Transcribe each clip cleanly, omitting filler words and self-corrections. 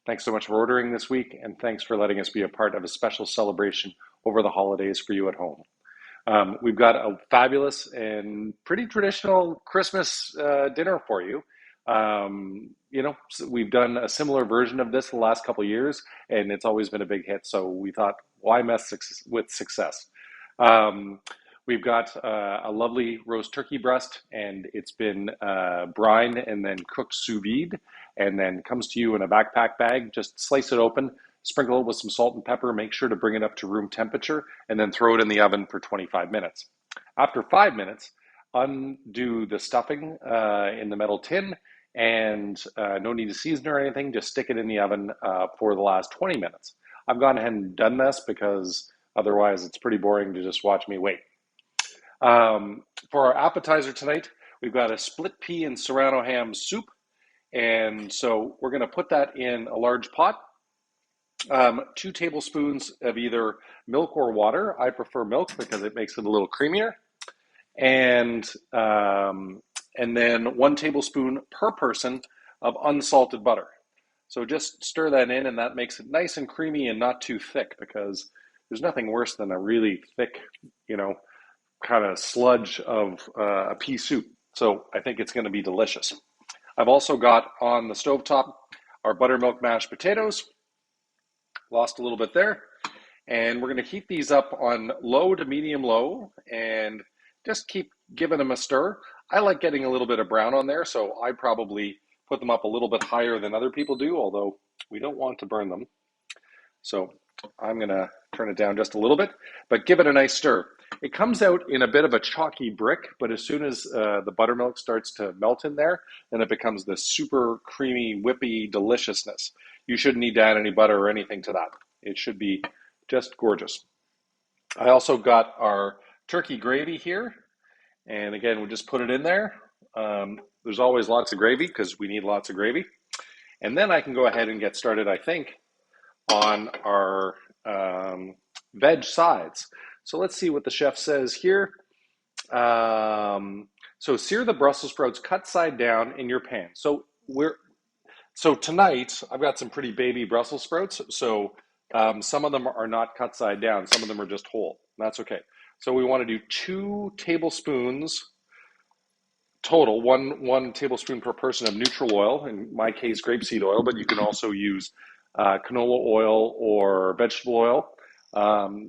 Thanks so much for ordering this week, and thanks for letting us be a part of a special celebration over the holidays for you at home. We've got a fabulous and pretty traditional Christmas dinner for you. We've done a similar version of this the last couple of years, and it's always been a big hit. So we thought, why mess with success? Um, we've got a lovely roast turkey breast, and it's been brined and then cooked sous vide, and then comes to you in a backpack bag. Just slice it open, sprinkle it with some salt and pepper, make sure to bring it up to room temperature, and then throw it in the oven for 25 minutes. After 5 minutes, undo the stuffing in the metal tin, and no need to season or anything, just stick it in the oven for the last 20 minutes. I've gone ahead and done this because otherwise it's pretty boring to just watch me wait. For our appetizer tonight, we've got a split pea and serrano ham soup. And so we're going to put that in a large pot. 2 tablespoons of either milk or water. I prefer milk because it makes it a little creamier. And and then 1 tablespoon per person of unsalted butter. So just stir that in, and that makes it nice and creamy and not too thick, because there's nothing worse than a really thick, kind of sludge of a pea soup. So I think it's going to be delicious. I've also got on the stovetop our buttermilk mashed potatoes. Lost a little bit there. And we're going to heat these up on low to medium low and just keep giving them a stir. I like getting a little bit of brown on there, so I probably put them up a little bit higher than other people do, although we don't want to burn them. So I'm going to turn it down just a little bit, but give it a nice stir. It comes out in a bit of a chalky brick, but as soon as the buttermilk starts to melt in there, then it becomes this super creamy, whippy deliciousness. You shouldn't need to add any butter or anything to that. It should be just gorgeous. I also got our turkey gravy here, and again, we'll just put it in there. There's always lots of gravy because we need lots of gravy. And then I can go ahead and get started, I think, on our veg sides. So let's see what the chef says here. So sear the Brussels sprouts cut side down in your pan. So tonight I've got some pretty baby Brussels sprouts. So some of them are not cut side down. Some of them are just whole. That's okay. So we want to do 2 tablespoons total, one tablespoon per person of neutral oil. In my case, grapeseed oil, but you can also use canola oil or vegetable oil.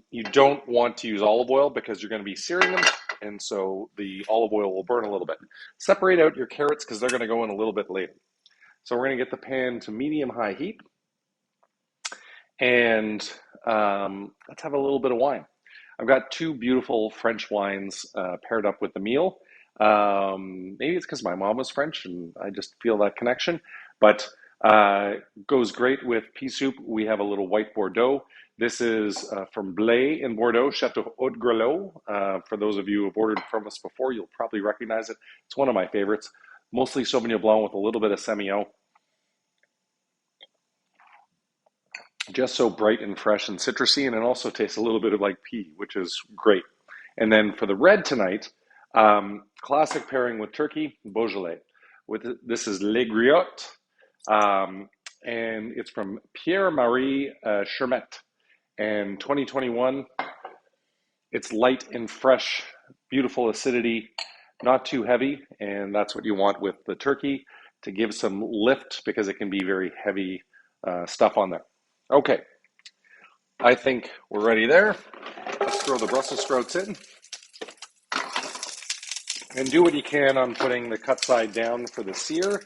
You don't want to use olive oil because you're going to be searing them, and so the olive oil will burn a little bit. Separate out your carrots because they're going to go in a little bit later. So we're going to get the pan to medium-high heat, and let's have a little bit of wine. I've got 2 beautiful French wines paired up with the meal. Maybe it's because my mom was French and I just feel that connection, but goes great with pea soup. We have a little white Bordeaux. This is from Blay in Bordeaux, Chateau Haut Grelot. For those of you who have ordered from us before, you'll probably recognize it. It's one of my favorites, mostly Sauvignon Blanc with a little bit of Semillon. Just so bright and fresh and citrusy, and it also tastes a little bit of like pea, which is great. And then for the red tonight, classic pairing with turkey, Beaujolais. This is Les Griottes, and it's from Pierre-Marie Chermette. And 2021, it's light and fresh, beautiful acidity, not too heavy, and that's what you want with the turkey, to give some lift because it can be very heavy stuff on there. Okay, I think we're ready there. Let's throw the Brussels sprouts in. And do what you can on putting the cut side down for the sear.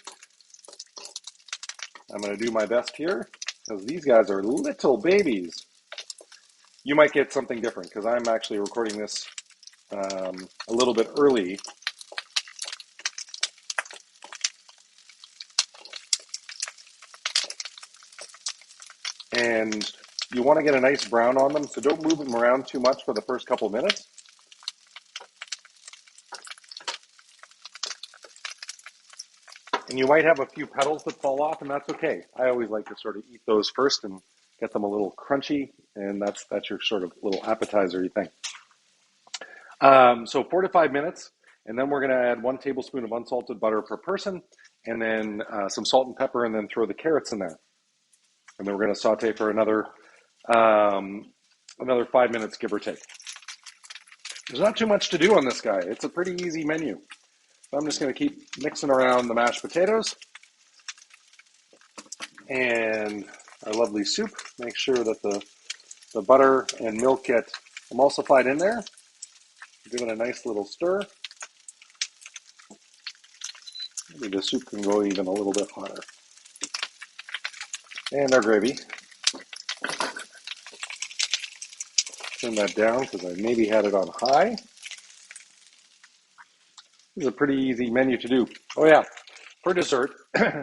I'm going to do my best here because these guys are little babies. You might get something different because I'm actually recording this a little bit early. And you want to get a nice brown on them, so don't move them around too much for the first couple of minutes. And you might have a few petals that fall off, and that's okay. I always like to sort of eat those first and get them a little crunchy, and that's your sort of little appetizer-y thing. So 4 to 5 minutes, and then we're going to add 1 tablespoon of unsalted butter per person, and then some salt and pepper, and then throw the carrots in there. And then we're going to saute for another 5 minutes, give or take. There's not too much to do on this guy. It's a pretty easy menu. So I'm just going to keep mixing around the mashed potatoes and our lovely soup. Make sure that the butter and milk get emulsified in there. Give it a nice little stir. Maybe the soup can go even a little bit hotter. And our gravy. Turn that down because I maybe had it on high. This is a pretty easy menu to do. Oh yeah, for dessert,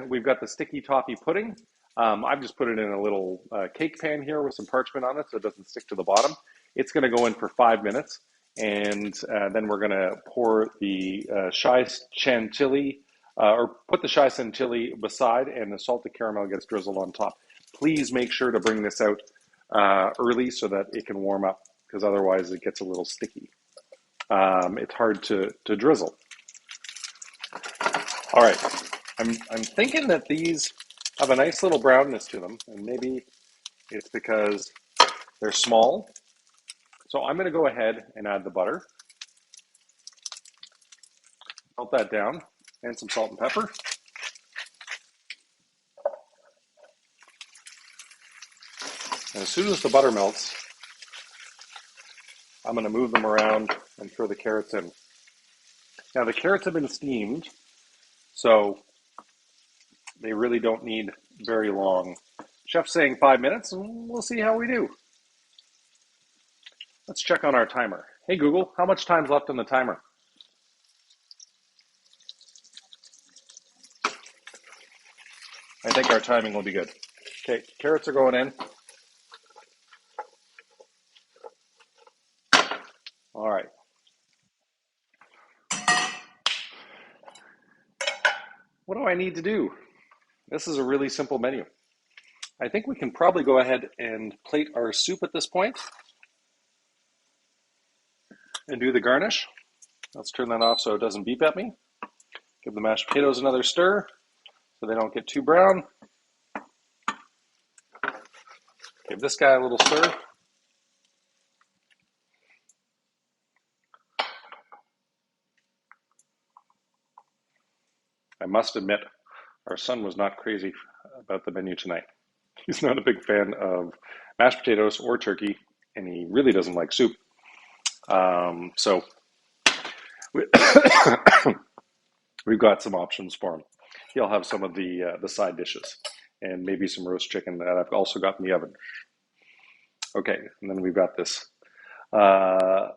we've got the sticky toffee pudding. I've just put it in a little cake pan here with some parchment on it so it doesn't stick to the bottom. It's going to go in for 5 minutes, and then we're going to pour the shy chantilly, or put the shy chantilly beside, and the salted caramel gets drizzled on top. Please make sure to bring this out early so that it can warm up, because otherwise it gets a little sticky. It's hard to drizzle. All right, I'm thinking that these have a nice little brownness to them, and maybe it's because they're small. So I'm going to go ahead and add the butter, melt that down, and some salt and pepper. And as soon as the butter melts, I'm going to move them around and throw the carrots in. Now the carrots have been steamed, so they really don't need very long. Chef's saying 5 minutes, and we'll see how we do. Let's check on our timer. Hey Google, how much time's left on the timer? I think our timing will be good. Okay, carrots are going in. All right. What do I need to do? This is a really simple menu. I think we can probably go ahead and plate our soup at this point and do the garnish. Let's turn that off so it doesn't beep at me. Give the mashed potatoes another stir so they don't get too brown. Give this guy a little stir. I must admit, our son was not crazy about the menu tonight. He's not a big fan of mashed potatoes or turkey, and he really doesn't like soup. So we've got some options for him. He'll have some of the side dishes and maybe some roast chicken that I've also got in the oven. Okay, and then we've got this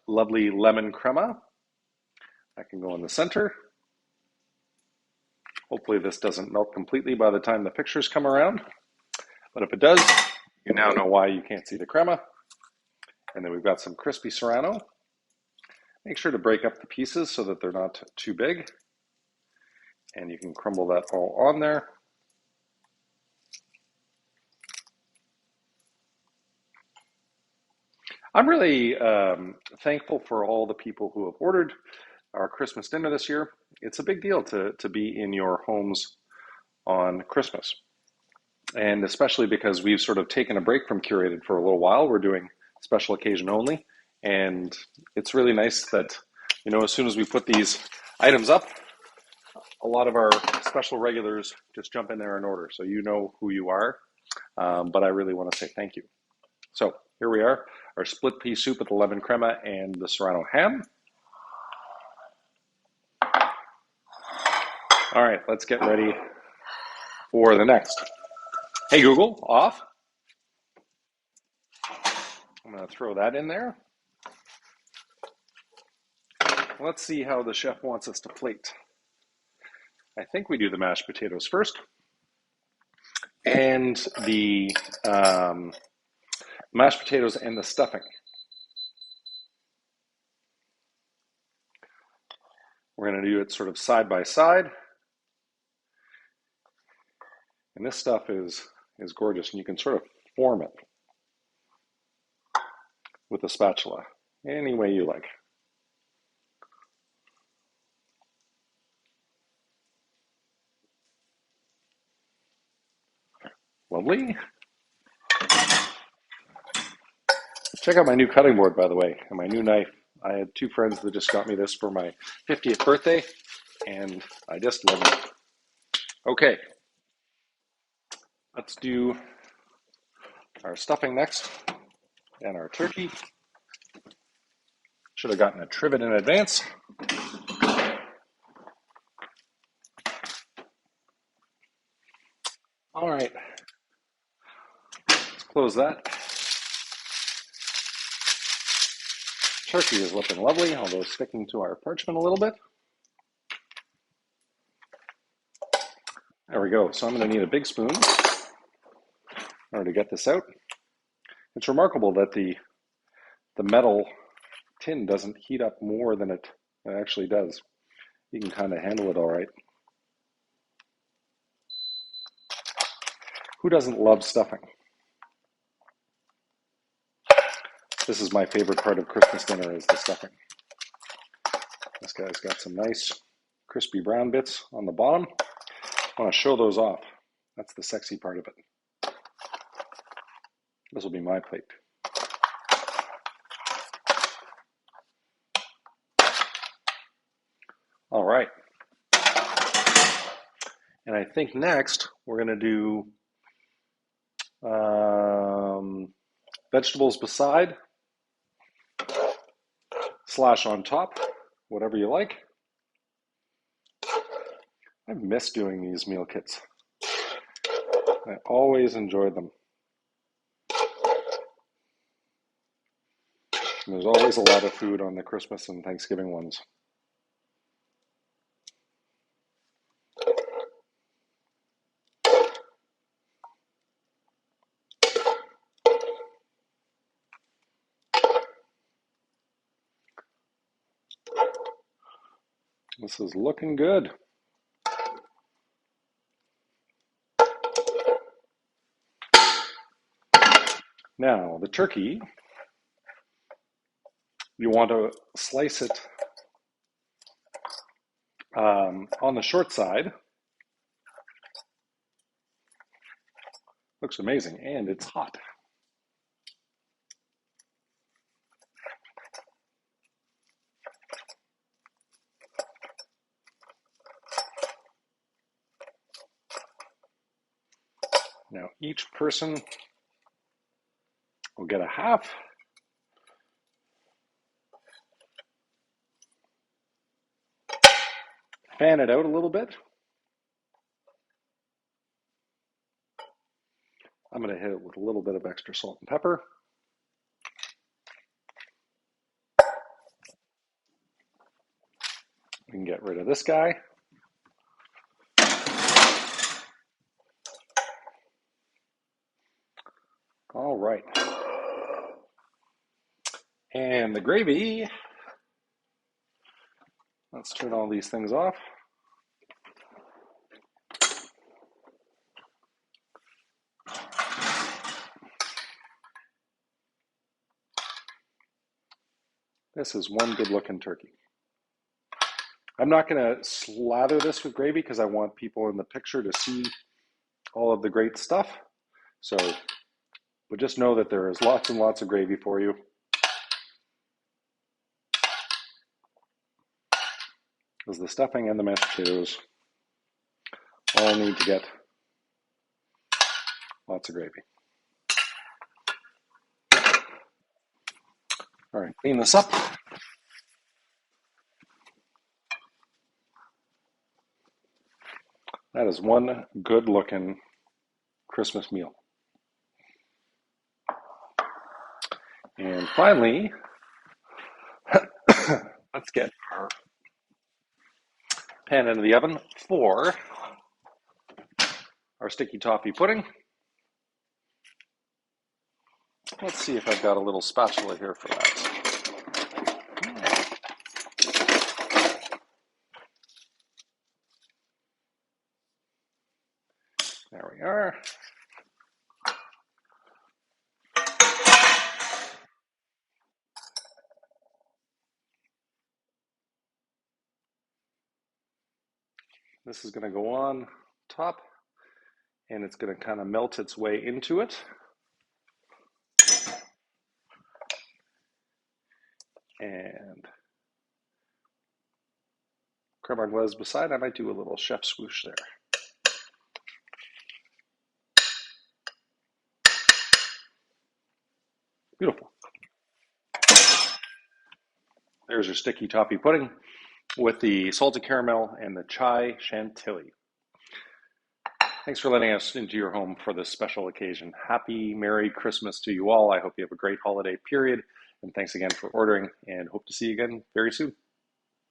lovely lemon crema. That can go in the center. Hopefully this doesn't melt completely by the time the pictures come around. But if it does, you now know why you can't see the crema. And then we've got some crispy serrano. Make sure to break up the pieces so that they're not too big. And you can crumble that all on there. I'm really thankful for all the people who have ordered our Christmas dinner this year. It's a big deal to be in your homes on Christmas. And especially because we've sort of taken a break from Curated for a little while. We're doing special occasion only. And it's really nice that, you know, as soon as we put these items up, a lot of our special regulars just jump in there and order. So you know who you are. But I really want to say thank you. So here we are, our split pea soup with the lemon crema and the serrano ham. All right, let's get ready for the next. Hey Google, off. I'm going to throw that in there. Let's see how the chef wants us to plate. I think we do the mashed potatoes first. And the mashed potatoes and the stuffing. We're going to do it sort of side by side. And this stuff is gorgeous, and you can sort of form it with a spatula any way you like. Lovely. Check out my new cutting board, by the way, and my new knife. I had two friends that just got me this for my 50th birthday, and I just love it. Okay, let's do our stuffing next and our turkey. Should have gotten a trivet in advance. All right, let's close that. Turkey is looking lovely, although sticking to our parchment a little bit. There we go. So I'm going to need a big spoon in order to get this out. It's remarkable that the metal tin doesn't heat up more than it actually does. You can kind of handle it all right. Who doesn't love stuffing? This is my favorite part of Christmas dinner, is the stuffing. This guy's got some nice crispy brown bits on the bottom. I want to show those off. That's the sexy part of it. This will be my plate. All right. And I think next we're going to do vegetables beside / on top, whatever you like. I've missed doing these meal kits. I always enjoyed them. And there's always a lot of food on the Christmas and Thanksgiving ones. This is looking good. Now, the turkey, you want to slice it on the short side. Looks amazing, and it's hot. Now, each person will get a half. Fan it out a little bit. I'm going to hit it with a little bit of extra salt and pepper. We can get rid of this guy. All right. And the gravy. Let's turn all these things off. This is one good looking turkey. I'm not going to slather this with gravy because I want people in the picture to see all of the great stuff. So, but just know that there is lots and lots of gravy for you. Because the stuffing and the mashed potatoes all need to get lots of gravy. All right, clean this up. That is one good looking Christmas meal. And finally, let's get our pan into the oven for our sticky toffee pudding. Let's see if I've got a little spatula here for that. There we are. This is going to go on top, and it's going to kind of melt its way into it. And creme anglaise beside, I might do a little chef swoosh there. Beautiful. There's your sticky toffee pudding with the salted caramel and the chai chantilly. Thanks for letting us into your home for this special occasion. Happy Merry Christmas to you all. I hope you have a great holiday period. And thanks again for ordering, and hope to see you again very soon.